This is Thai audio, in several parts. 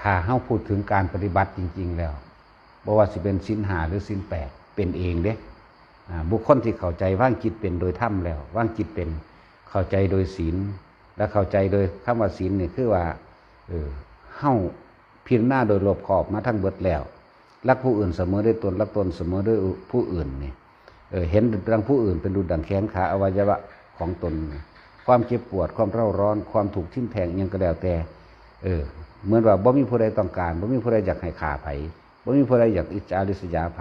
ถ้าเฮาพูดถึงการปฏิบัติจริงๆแล้วบ่ว่าสิเป็นศีล5หรือศีล8เป็นเองเด้บุคคลที่เข้าใจว่างจิตเป็นโดยธรรมแล้วว่างจิตเป็นเข้าใจโดยศีลและเข้าใจโดยคำว่าศีลนี่คือว่าเฮาพิจารณาโดยรอบขอบมาทั้งเบิดแล้วรักผู้อื่นเสมอด้วยตนรักตนเสมอด้วยผู้อื่นนี่เห็นดังผู้อื่นเป็นดุจดังแขนขาอวัยวะของตนความเจ็บปวดความเร่าร้อนความถูกทิ่มแทงยังก็แล้วแต่เหมือนว่าบ่มีผู้ใดต้องการบ่มีผู้ใดอยากให้ขาไผบ่มีผู้ใดอยากอิจฉาริษยาไผ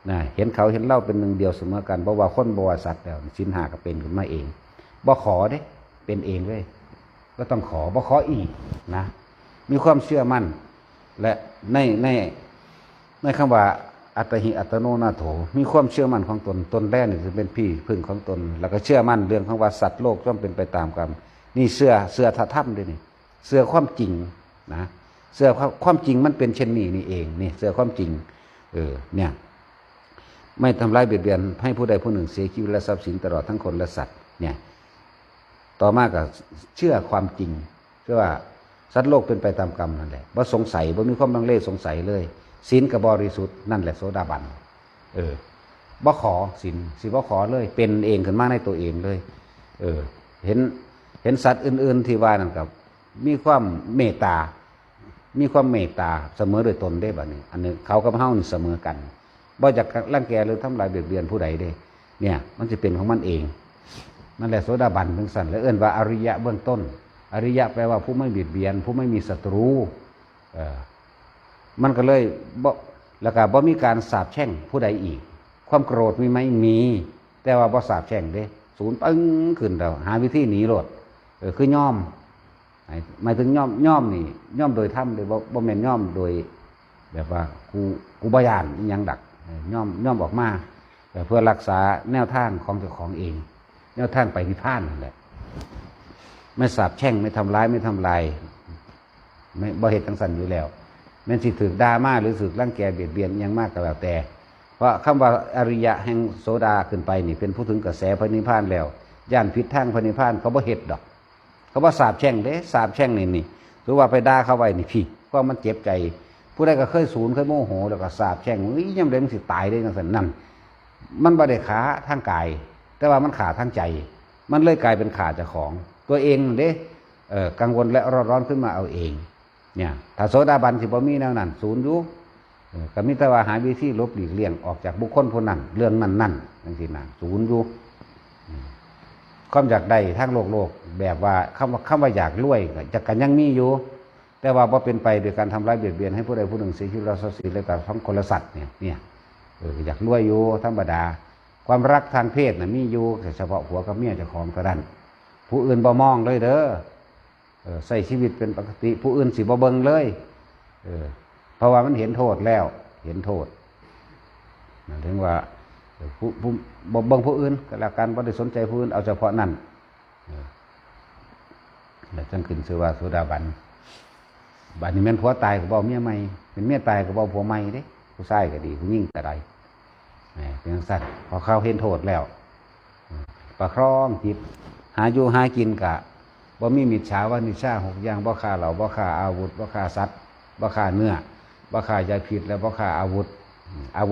นะเห็นเขาเห็นเล่าเป็นหนึ่งเดียวเสมอกันบ่ว่าคนบ่ว่าสัตว์แล้วศีล5ก็เป็นขึ้นมาเองบ่ขอเด้เป็นเองเลยก็ต้องขอบ่ขออีกนะมีความเชื่อมั่นและในคำว่าอัตหิอัตโนนาโถมีความเชื่อมั่นของตนแรกนี่จะเป็นพี่พึ่งของตนแล้วก็เชื่อมั่นเรื่องของว่าสัตว์โลกย่อมเป็นไปตามกรรมนี่เชื่อธรรมด้วยนี่เชื่อความจริงนะเชื่อความจริงมันเป็นเช่นนี้นี่เองนี่เชื่อความจริงเนี่ยไม่ทำร้ายเบียดเบียนให้ผู้ใดผู้หนึ่งเสียชีวิตและทรัพย์สินตลอดทั้งคนและสัตว์เนี่ยต่อมาก็เชื่อความจริงเชื่อว่าสัตว์โลกเป็นไปตามกรรมนั่นแหละบ่สงสัยบ่มีความลังเลสงสัยเลยศีลก็บริสุทธิ์นั่นแหละโสดาบันบ่ขอศีลสิบ่ขอเลยเป็นเองขึ้นมาในตัวเองเลยเห็นสัตว์อื่นๆที่ว่านั่นกับมีความเมตตาเสมอโดยตนได้บัดนี้อันนึงเขากับเฮานี่เสมอกันบ่จากรังแกหรือทำลายเบียดเบียนผู้ใดได้เนี่ยมันจะเป็นของมันเองนั่นแหละโสดาบันถึงสั่นแล้วว่าอริยะเบื้องต้นอริยะแปลว่าผู้ไม่เบียดเบียนผู้ไม่มีศัตรูมันก็เลยบ่แล้วก็บ่มีการสาปแช่งผู้ใดอีกความโกรธมีไหมมีแต่ว่าบ่สาปแช่งเด้ศูนย์ปึ้งขึ้นแล้วหาวิธีหนีโลดคือย่อมหมายถึงย่อมนี่ย่อมโดยธรรมโดยบ่แม่นย่อมโดยแบบว่ากูบ่ย่านอิหยังดักย่อมออกมาเพื่อรักษาแนวทางของเจ้าของเองแนวทางไปนิพพานนั่นแหละไม่สาปแช่งไม่ทำร้ายไม่ทำลายไม่บ่เหตุจังสันอยู่แล้วแม้นสิถือด่ามาหรือสึกรังแกเบียดเบียนยังมากก็แล้วแต่เพราะคำว่าอริยะแห่งโสดาขึ้นไปนี่เป็นผู้ถึงกระแสพระนิพพานแล้วย่านผิดทางพระนิพพานเขาบ่เหตุดอกเขาบ่สาปแช่งเด้สาปแช่งนี่หรือว่าไปด่าเขาไว้นี่พี่ก็มันเจ็บใจผู้ใดก็เคยสูญเคยโมโหแล้วก็สาปแช่งยังเด้มันสิตายได้จังซั่นนั่นมันบ่ได้ขาทางกายแต่ว่ามันขาทางใจมันเลยกลายเป็นขาเจ้าของตัวเองเด้กังวลและร้อนขึ้นมาเอาเองเนี่ยถ้าโสดาบันสิบ่มีแนวนั้นศูนย์อยู่ก็มีแต่ว่าหาวิธีลบหลีกเลี่ยงออกจากบุคคลผู้นั้นเรื่องนั้นจังซี่นะศูนย์อยู่ความอยากได้ทางโลกแบบว่าคำว่าอยากรวยก็จะกันยังมีอยู่แต่ว่าบ่เป็นไปโดยการทำร้ายเบียดเบียนให้ผู้ใดผู้หนึ่งเสียชีวิตและทรัพย์สินและกับทั้งคนและสัตว์เนี่ยอยากรวยอยู่ธรรมดาความรักทางเพศน่ะมีอยู่แต่เฉพาะผัวกับเมียเจ้าของเท่านั้นผู้อื่นบ่มองเลยเด้อใส่ชีวิตเป็นปกติผู้อื่นสิบ่เบิ่งเลยเพราะว่ามันเห็นโทษแล้วเห็นโทษถึงว่าผู้บ่เบิ่งผู้อื่นก็แล้วกันบ่ได้สนใจผู้อื่นเอาเฉพาะนั่นแล้วจังขึ้นชื่อว่าโสดาบันบัดนี้แม่นผัวตายก็บ่เอาเมียใหม่เป็นเมียตายก็บ่เอาผัวใหม่เด้ผู้ชายก็ดีผู้หญิงก็ได้เป็นจังซั่นพอเขาเห็นโทษแล้วประคองจิตหาอยู่หากินกะบ่มีมิจฉาวานิชา6อย่างบ่ฆ่าเหล้าบ่ฆ่าอาวุธบ่ฆ่าสัตว์บ่ฆ่าเนื้อบ่ฆ่ายาพิษและบ่ฆ่าอาวุ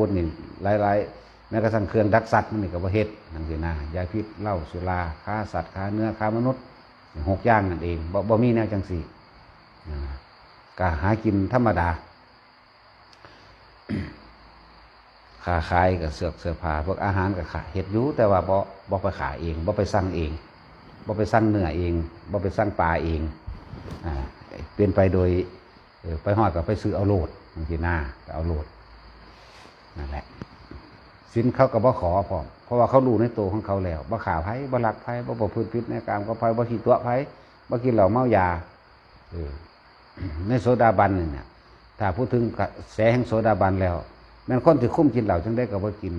ธนี่หลายๆแม้กระทั่งเครื่องดักสัตว์นี่ก็บ่เฮ็ดจังซี่นะยาพิษเหล้าสุราฆ่าสัตว์ฆ่าเนื้อฆ่ามนุษย์6อย่างนั่นเองบ่มีแนวจังซี่ก็หากินธรรมดาค้าขายกับเสื้อผ้าพวกอาหารกับขายเฮ็ดอยู่แต่ว่าบ่ไปขายเองบ่ไปสั่งเองบ่ไปสั่งเนื้อเองบ่ไปสั่งปลาเองเป็นไปโดยไปฮอดก็ไปซื้อเอาโลดบางทีหน้าก็เอาโลดนั่นแหละสินเขาก็บ่ขอพร้อมเพราะว่าเขารู้ในตัวของเขาแล้วบ่ข่าไผบ่ลักไผบ่ประพฤติผิดในกามก็ไผบ่ขี้ตัวไผบ่กินเหล้าเมายาในโสดาบันเนี่ยถ้าพูดถึงกระแสแห่งโสดาบันแล้วแม้นคนที่คุ้มกินเหล้าจังได้ก็บ่กิน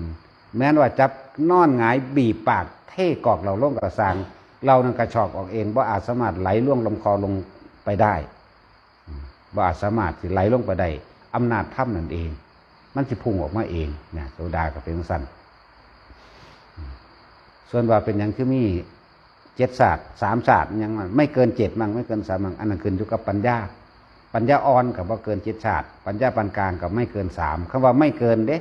แม้นว่าจับนอนหงายบีบปากเทกอกเหล้าลงกระสางเรานั่นกระชอกออกเองบ่อาจสามารถไหลล่วงลำคอลงไปได้บ่อาจสามารถสิไหลลงไปได้อำนาจธรรมนั่นเองมันสิพุ่งออกมาเองเนี่ยโสดาก็เป็นสั้นส่วนว่าเป็นอย่างคือมี7 ศาสตร์3 ศาสตร์ยังไม่เกิน7มั่งไม่เกิน3มั่งอันนั้นขึ้นอยู่กับปัญญา ปัญญาอ่อนกับว่าเกิน7 ชาติปัญญาปานกลางกับไม่เกิน3คำว่าไม่เกินเด้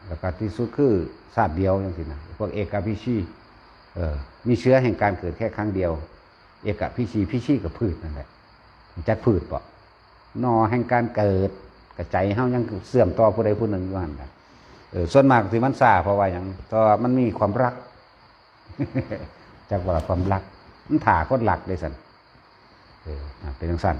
แล้วก็ที่สุดคือชาติเดียวอย่างที่นะพวกเอกพิชีมีเชื้อแห่งการเกิดแค่ครั้งเดียวเอกพิชีกับพืชนั่นแหละจักพืชปะนอแห่งการเกิดกระใจเฮายังเสื่อมต่อผู้ใดผู้หนึ่งอยู่หั่นน่ะส่วนมากที่มันซ่าเพราะว่าหยังเพราะมันมีความรัก จากว่าความรักมันถ่าคนหลักเลยสันเป็นจังซั่น